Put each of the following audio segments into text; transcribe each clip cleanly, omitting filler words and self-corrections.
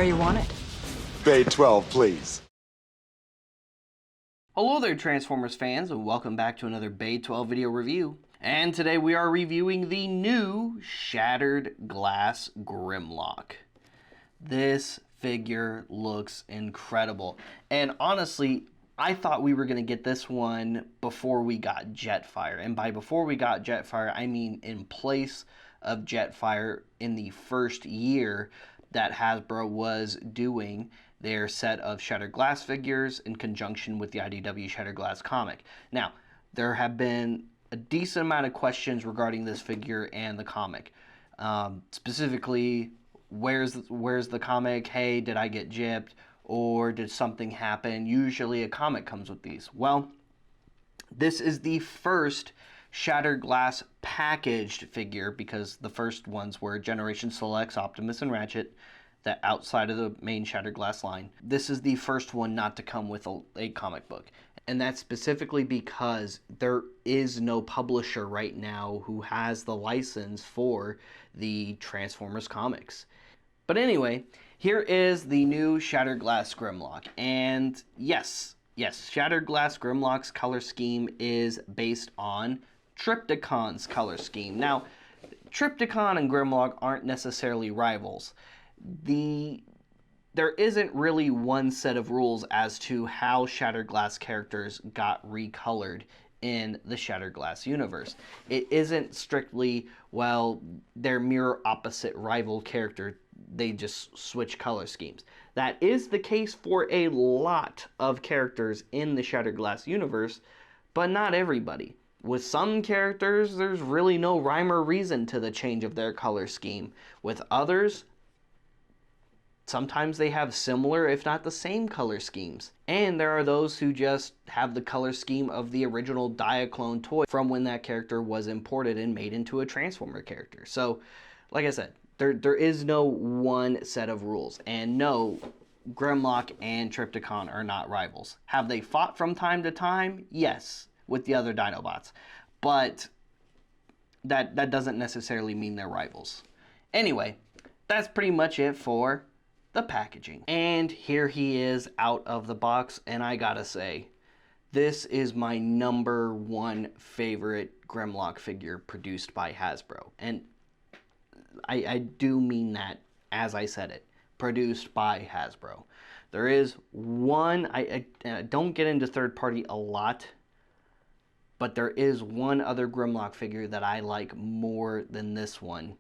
where you want it. Bay 12, please. Hello there, Transformers fans, and welcome back to another Bay 12 video review. And today we are reviewing the new Shattered Glass Grimlock. This figure looks incredible. And honestly, I thought we were going to get this one before we got Jetfire. And by before we got Jetfire, I mean in place of Jetfire in the first year that Hasbro was doing their set of Shattered Glass figures in conjunction with the IDW Shattered Glass comic. Now, there have been a decent amount of questions regarding this figure and the comic. Specifically, where's the comic? Hey, did I get gypped? Or did something happen? Usually a comic comes with these. Well, this is the first Shattered Glass packaged figure, because the first ones were Generation Selects, Optimus and Ratchet, that outside of the main Shattered Glass line. This is the first one not to come with a comic book. And that's specifically because there is no publisher right now who has the license for the Transformers comics. But anyway, here is the new Shattered Glass Grimlock. And yes, Shattered Glass Grimlock's color scheme is based on Trypticon's color scheme. Now, Trypticon and Grimlock aren't necessarily rivals. There isn't really one set of rules as to how Shattered Glass characters got recolored in the Shattered Glass universe. It isn't strictly, well, they're mirror opposite rival character, they just switch color schemes. That is the case for a lot of characters in the Shattered Glass universe, but not everybody. With some characters, there's really no rhyme or reason to the change of their color scheme. With others, sometimes they have similar, if not the same, color schemes. And there are those who just have the color scheme of the original Diaclone toy from when that character was imported and made into a Transformer character. So, like I said, there is no one set of rules. And no, Grimlock and Trypticon are not rivals. Have they fought from time to time? Yes, with the other Dinobots. But that doesn't necessarily mean they're rivals. Anyway, that's pretty much it for the packaging. And here he is out of the box, and I gotta say, this is my #1 favorite Grimlock figure produced by Hasbro. And I do mean that as I said it. Produced by Hasbro. There is one, I don't get into third party a lot, but there is one other Grimlock figure that I like more than this one.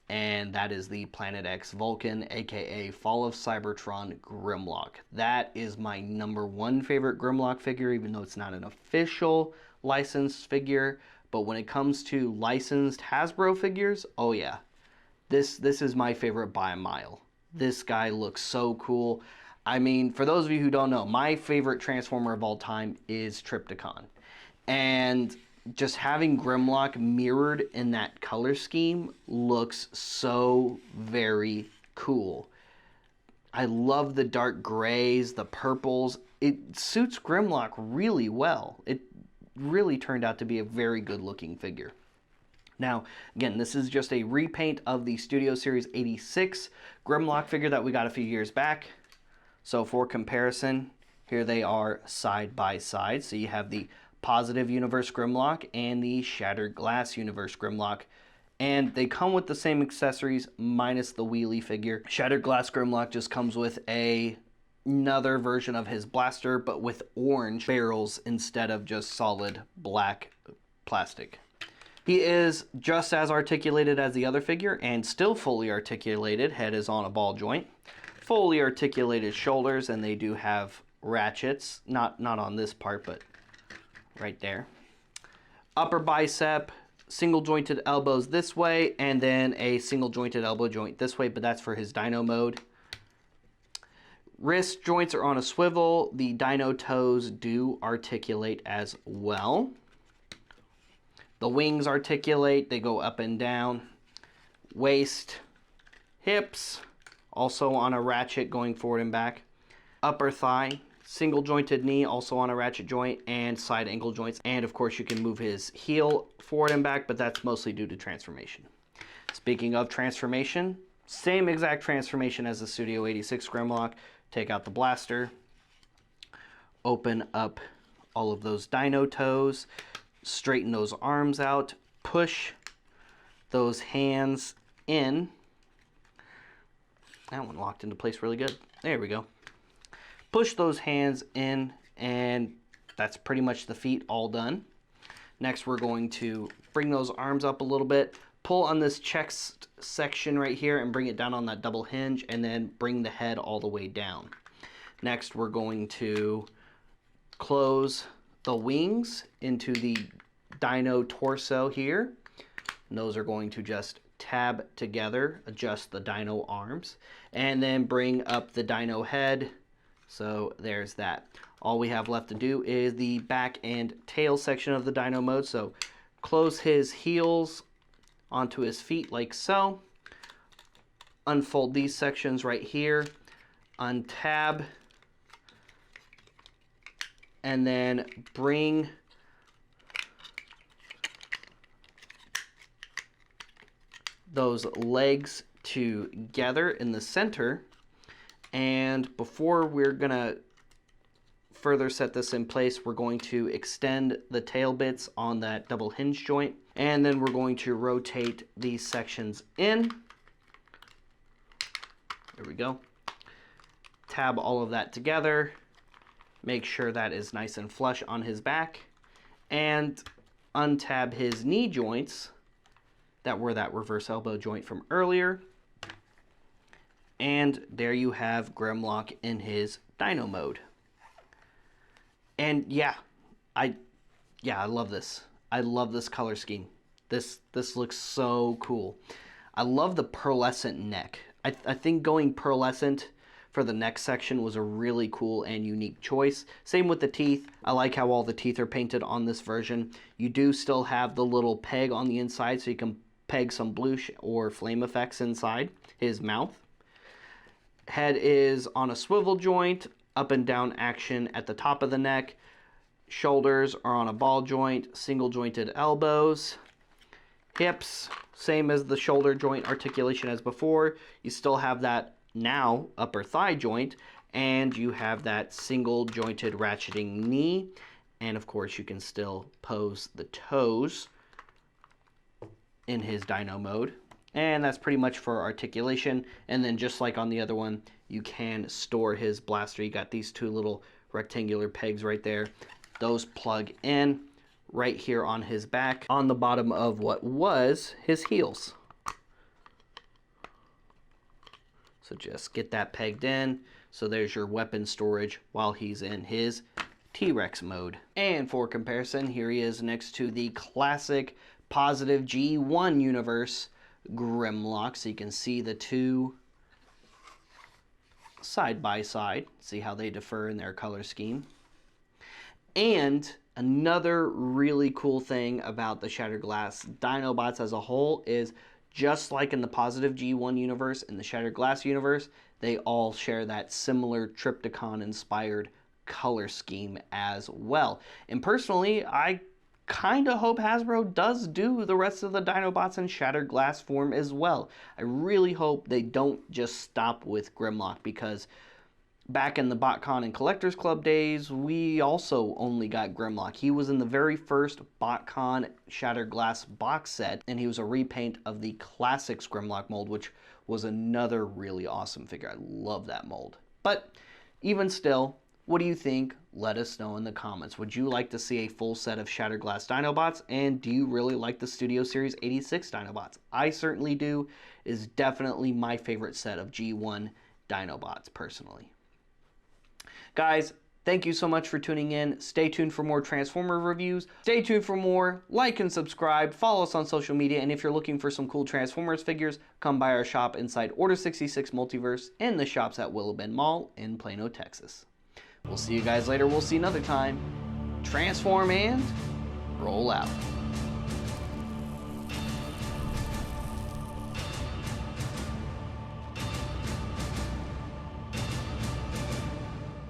And that is the Planet X Vulcan, aka Fall of Cybertron Grimlock. That is my #1 favorite Grimlock figure, even though it's not an official licensed figure. But when it comes to licensed Hasbro figures, oh yeah, this is my favorite by a mile. This guy looks so cool. I mean, for those of you who don't know, my favorite Transformer of all time is Trypticon. And just having Grimlock mirrored in that color scheme looks so very cool. I love the dark grays, the purples. It suits Grimlock really well. It really turned out to be a very good looking figure. Now, again, this is just a repaint of the Studio Series 86 Grimlock figure that we got a few years back. So for comparison, here they are side by side. So you have the Positive Universe Grimlock and the Shattered Glass Universe Grimlock. And they come with the same accessories minus the wheelie figure. Shattered Glass Grimlock just comes with another version of his blaster, but with orange barrels instead of just solid black plastic. He is just as articulated as the other figure and still fully articulated. Head is on a ball joint. Fully articulated shoulders, and they do have ratchets. Not on this part, but right there. Upper bicep, single jointed elbows this way, and then a single jointed elbow joint this way, but that's for his Dyno mode. Wrist joints are on a swivel. The Dyno toes do articulate as well. The wings articulate, they go up and down. Waist, hips, also on a ratchet going forward and back. Upper thigh, single jointed knee, also on a ratchet joint, and side ankle joints. And of course you can move his heel forward and back, but that's mostly due to transformation. Speaking of transformation, Same exact transformation as the Studio 86 Grimlock. Take out the blaster, open up all of those Dyno toes, straighten those arms out, push those hands in. That one locked into place really good. There we go. Push those hands in, and that's pretty much the feet all done. Next, we're going to bring those arms up a little bit, pull on this chest section right here and bring it down on that double hinge, and then bring the head all the way down. Next, we're going to close the wings into the Dyno torso here. And those are going to just tab together, adjust the Dyno arms, and then bring up the Dyno head. So there's that. All we have left to do is the back and tail section of the Dyno mode. So close his heels onto his feet like so. Unfold these sections right here. Untab. And then bring those legs together in the center. And before we're gonna further set this in place, we're going to extend the tail bits on that double hinge joint, and then we're going to rotate these sections in. There we go. Tab all of that together. Make sure that is nice and flush on his back, and untab his knee joints that were that reverse elbow joint from earlier. And there you have Grimlock in his Dyno mode. And yeah, I love this. I love this color scheme. This looks so cool. I love the pearlescent neck. I think going pearlescent for the neck section was a really cool and unique choice. Same with the teeth. I like how all the teeth are painted on this version. You do still have the little peg on the inside, so you can peg some blush or flame effects inside his mouth. Head is on a swivel joint, up and down action at the top of the neck. Shoulders are on a ball joint, single jointed elbows. Hips, same as the shoulder joint articulation as before. You still have that now upper thigh joint, and you have that single jointed ratcheting knee. And of course you can still pose the toes in his Dyno mode. And that's pretty much for articulation. And then just like on the other one, you can store his blaster. You got these two little rectangular pegs right there. Those plug in right here on his back, on the bottom of what was his heels. So just get that pegged in. So there's your weapon storage while he's in his T-Rex mode. And for comparison, here he is next to the classic positive G1 universe Grimlock. So you can see the two side by side. See how they differ in their color scheme. And another really cool thing about the Shattered Glass Dinobots as a whole is, just like in the positive G1 universe, in the Shattered Glass universe, they all share that similar Triptychon-inspired color scheme as well. And personally, I kind of hope Hasbro does do the rest of the Dinobots in Shattered Glass form as well. I really hope they don't just stop with Grimlock, because back in the BotCon and Collectors Club days, we also only got Grimlock. He was in the very first BotCon Shattered Glass box set, and he was a repaint of the Classics Grimlock mold, which was another really awesome figure. I love that mold. But even still, what do you think? Let us know in the comments. Would you like to see a full set of Shattered Glass Dinobots? And do you really like the Studio Series 86 Dinobots? I certainly do. It is definitely my favorite set of G1 Dinobots, personally. Guys, thank you so much for tuning in. Stay tuned for more Transformer reviews. Stay tuned for more. Like and subscribe. Follow us on social media. And if you're looking for some cool Transformers figures, come by our shop inside Order 66 Multiverse in the shops at Willow Bend Mall in Plano, Texas. We'll see you guys later. We'll see you another time. Transform and roll out.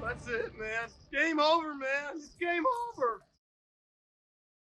That's it, man. Game over, man. It's game over.